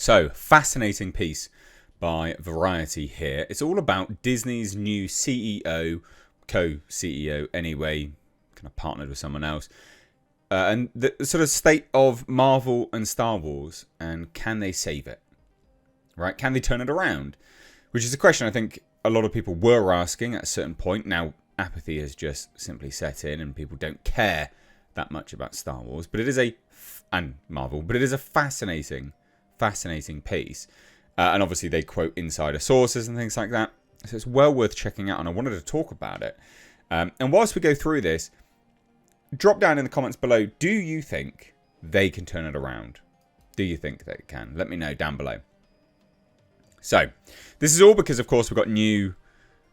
So, fascinating piece by Variety here. It's all about Disney's new CEO, co-CEO anyway, kind of partnered with someone else, and the sort of state of Marvel and Star Wars, and can they save it? Right? Can they turn it around? Which is a question I think a lot of people were asking at a certain point. Now, apathy has just simply set in and people don't care that much about Star Wars. But it is and Marvel, but it is a fascinating piece. And obviously they quote insider sources and things like that. So it's well worth checking out, and I wanted to talk about it. And whilst we go through this, drop down in the comments below, do you think they can turn it around? Do you think they can? Let me know down below. So, this is all because, of course, we've got new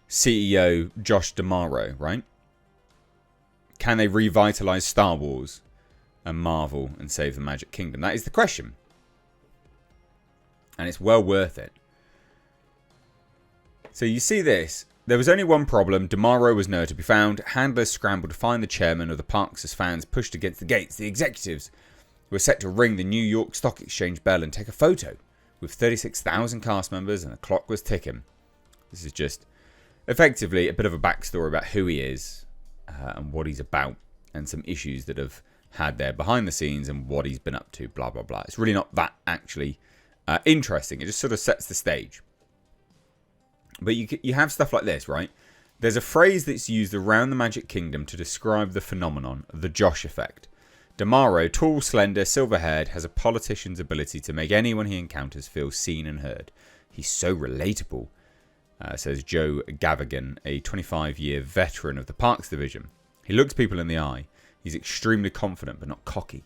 CEO Josh D'Amaro, right? Can they revitalize Star Wars and Marvel and save the Magic Kingdom? That is the question. And it's well worth it. So you see this. There was only one problem. D'Amaro was nowhere to be found. Handlers scrambled to find the chairman of the parks as fans pushed against the gates. The executives were set to ring the New York Stock Exchange bell and take a photo with 36,000 cast members, and the clock was ticking. This is just effectively a bit of a backstory about who he is and what he's about, and some issues that have had there behind the scenes and what he's been up to, blah, blah, blah. It's really not that actually interesting. It just sort of sets the stage. But you have stuff like this, right? There's a phrase that's used around the Magic Kingdom to describe the phenomenon, the Josh effect. D'Amaro, tall, slender, silver-haired, has a politician's ability to make anyone he encounters feel seen and heard. He's so relatable, says Joe Gavigan, a 25-year veteran of the Parks Division. He looks people in the eye. He's extremely confident, but not cocky.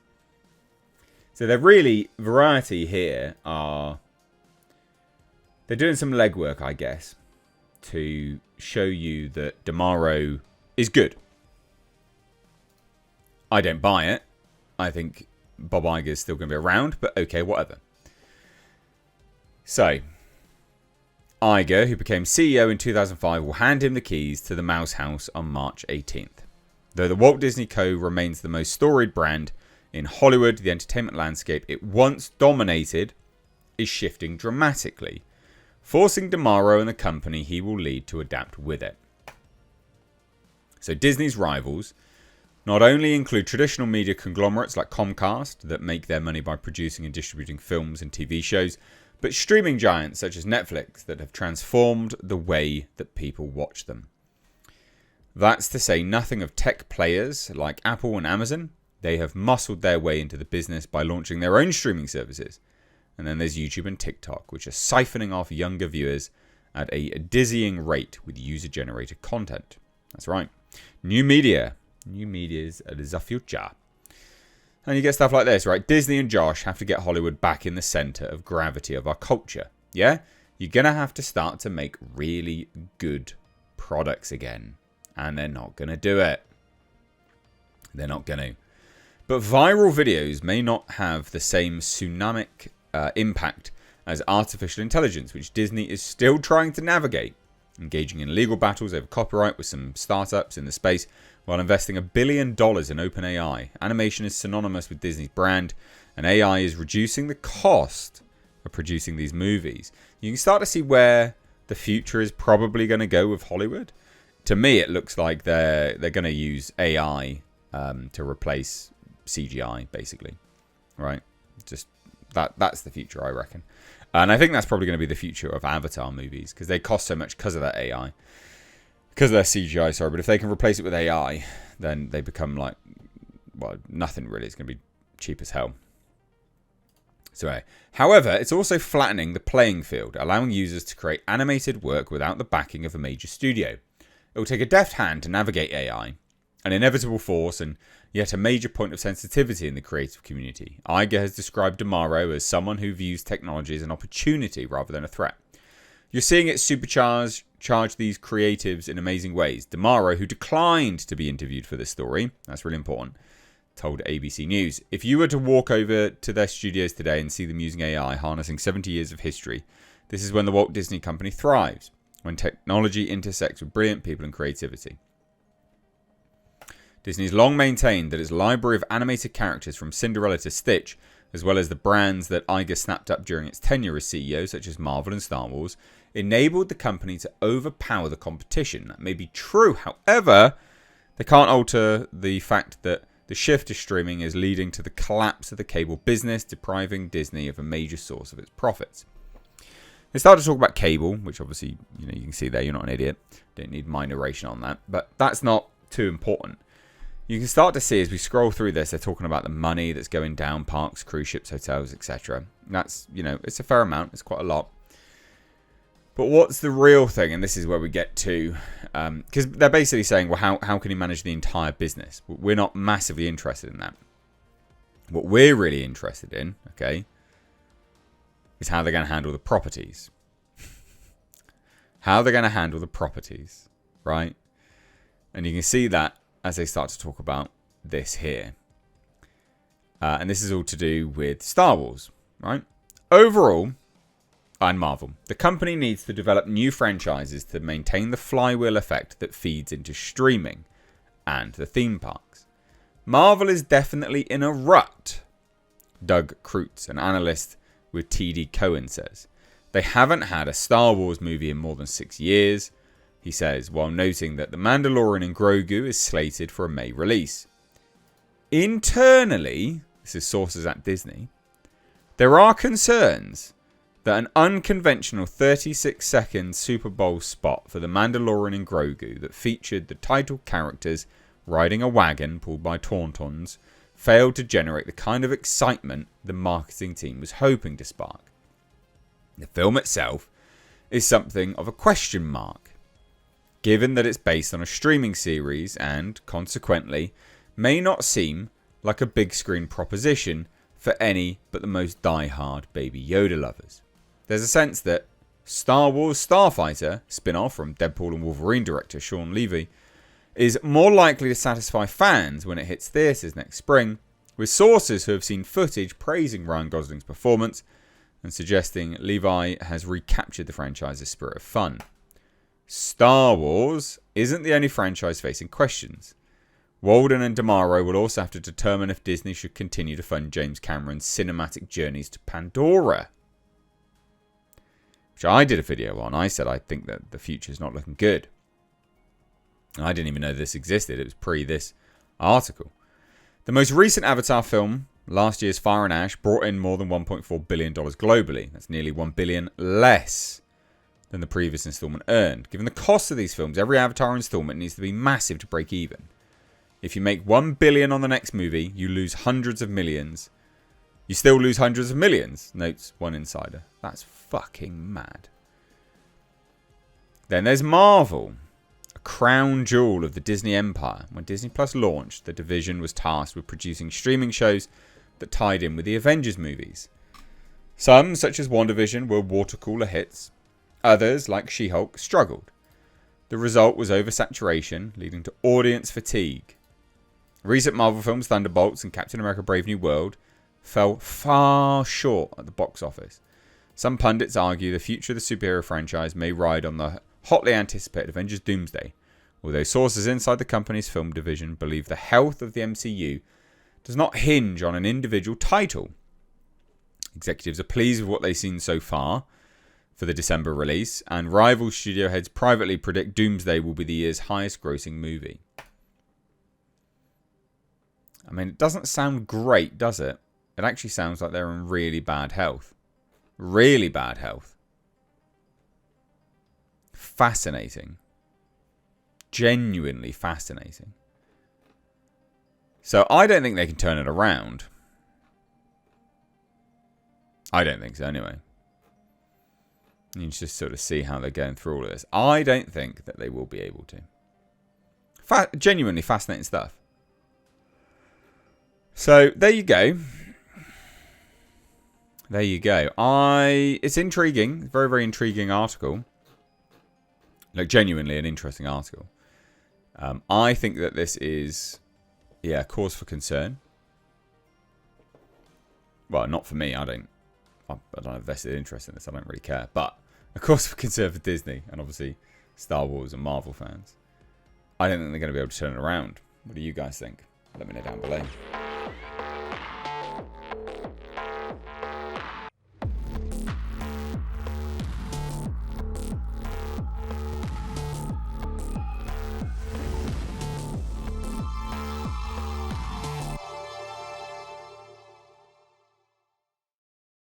So they're really, Variety here they're doing some legwork, I guess, to show you that D'Amaro is good. I don't buy it. I think Bob Iger is still going to be around, but okay, whatever. So, Iger, who became CEO in 2005, will hand him the keys to the Mouse House on March 18th. Though the Walt Disney Co. remains the most storied brand in Hollywood, the entertainment landscape it once dominated is shifting dramatically, forcing D'Amaro and the company he will lead to adapt with it. So Disney's rivals not only include traditional media conglomerates like Comcast that make their money by producing and distributing films and TV shows, but streaming giants such as Netflix that have transformed the way that people watch them. That's to say nothing of tech players like Apple and Amazon. They have muscled their way into the business by launching their own streaming services. And then there's YouTube and TikTok, which are siphoning off younger viewers at a dizzying rate with user-generated content. That's right. New media. New media's the future. And you get stuff like this, right? Disney and Josh have to get Hollywood back in the center of gravity of our culture. Yeah? You're going to have to start to make really good products again. And they're not going to do it. They're not going to. But viral videos may not have the same tsunamic impact as artificial intelligence, which Disney is still trying to navigate, engaging in legal battles over copyright with some startups in the space while investing $1 billion in OpenAI. Animation is synonymous with Disney's brand, and AI is reducing the cost of producing these movies. You can start to see where the future is probably going to go with Hollywood. To me, it looks like they're going to use AI to replace CGI, basically, right? Just that's the future, I reckon. And I think that's probably going to be the future of Avatar movies because they cost so much because of that AI. Because of their CGI, sorry. But if they can replace it with AI, then they become like, well, nothing really. It's going to be cheap as hell. So, however, it's also flattening the playing field, allowing users to create animated work without the backing of a major studio. It will take a deft hand to navigate AI, an inevitable force and yet a major point of sensitivity in the creative community. Iger has described D'Amaro as someone who views technology as an opportunity rather than a threat. You're seeing it supercharge these creatives in amazing ways. D'Amaro, who declined to be interviewed for this story, that's really important, told ABC News, if you were to walk over to their studios today and see them using AI, harnessing 70 years of history, this is when the Walt Disney Company thrives, when technology intersects with brilliant people and creativity. Disney's long maintained that its library of animated characters from Cinderella to Stitch as well as the brands that Iger snapped up during its tenure as CEO, such as Marvel and Star Wars, enabled the company to overpower the competition. That may be true, however, they can't alter the fact that the shift to streaming is leading to the collapse of the cable business, depriving Disney of a major source of its profits. They started to talk about cable, which obviously, you can see there, you're not an idiot. Don't need my narration on that. But that's not too important. You can start to see as we scroll through this, they're talking about the money that's going down, parks, cruise ships, hotels, etc. That's, it's a fair amount. It's quite a lot. But what's the real thing? And this is where we get to, because they're basically saying, well, how can you manage the entire business? We're not massively interested in that. What we're really interested in, okay, is how they're going to handle the properties. How they're going to handle the properties, right? And you can see that as they start to talk about this here. And this is all to do with Star Wars, right? Overall, and Marvel, the company needs to develop new franchises to maintain the flywheel effect that feeds into streaming and the theme parks. Marvel is definitely in a rut, Doug Kreutz, an analyst with TD Cowen, says. They haven't had a Star Wars movie in more than 6 years, he says, while noting that The Mandalorian and Grogu is slated for a May release. Internally, this is sources at Disney, there are concerns that an unconventional 36-second Super Bowl spot for The Mandalorian and Grogu that featured the title characters riding a wagon pulled by Tauntauns failed to generate the kind of excitement the marketing team was hoping to spark. The film itself is something of a question mark, given that it's based on a streaming series and, consequently, may not seem like a big screen proposition for any but the most die-hard Baby Yoda lovers. There's a sense that Star Wars Starfighter, spin-off from Deadpool and Wolverine director Sean Levy, is more likely to satisfy fans when it hits theatres next spring, with sources who have seen footage praising Ryan Gosling's performance and suggesting Levi has recaptured the franchise's spirit of fun. Star Wars isn't the only franchise facing questions. Walden and DeMaro will also have to determine if Disney should continue to fund James Cameron's cinematic journeys to Pandora, which I did a video on. I said I think that the future is not looking good. I didn't even know this existed. It was pre this article. The most recent Avatar film, last year's Fire and Ash, brought in more than $1.4 billion globally. That's nearly $1 billion less than the previous installment earned. Given the cost of these films, every Avatar installment needs to be massive to break even. If you make $1 billion on the next movie, you lose hundreds of millions. You still lose hundreds of millions, notes one insider. That's fucking mad. Then there's Marvel, a crown jewel of the Disney empire. When Disney Plus launched, the division was tasked with producing streaming shows that tied in with the Avengers movies. Some, such as WandaVision, were water cooler hits. Others, like She-Hulk, struggled. The result was oversaturation, leading to audience fatigue. Recent Marvel films, Thunderbolts and Captain America Brave New World, fell far short at the box office. Some pundits argue the future of the superhero franchise may ride on the hotly anticipated Avengers Doomsday, although sources inside the company's film division believe the health of the MCU does not hinge on an individual title. Executives are pleased with what they've seen so far for the December release, and rival studio heads privately predict Doomsday will be the year's highest grossing movie. I mean, it doesn't sound great, does it? It actually sounds like they're in really bad health. Really bad health. Fascinating. Genuinely fascinating. So I don't think they can turn it around. I don't think so anyway. You can just sort of see how they're going through all of this. I don't think that they will be able to. Genuinely fascinating stuff. So there you go. There you go. It's intriguing. Very, very intriguing article. Like, genuinely an interesting article. I think that this is, cause for concern. Well, not for me. I don't have vested interest in this. I don't really care. But a cause for concern for Disney and obviously Star Wars and Marvel fans. I don't think they're going to be able to turn it around. What do you guys think? Let me know down below.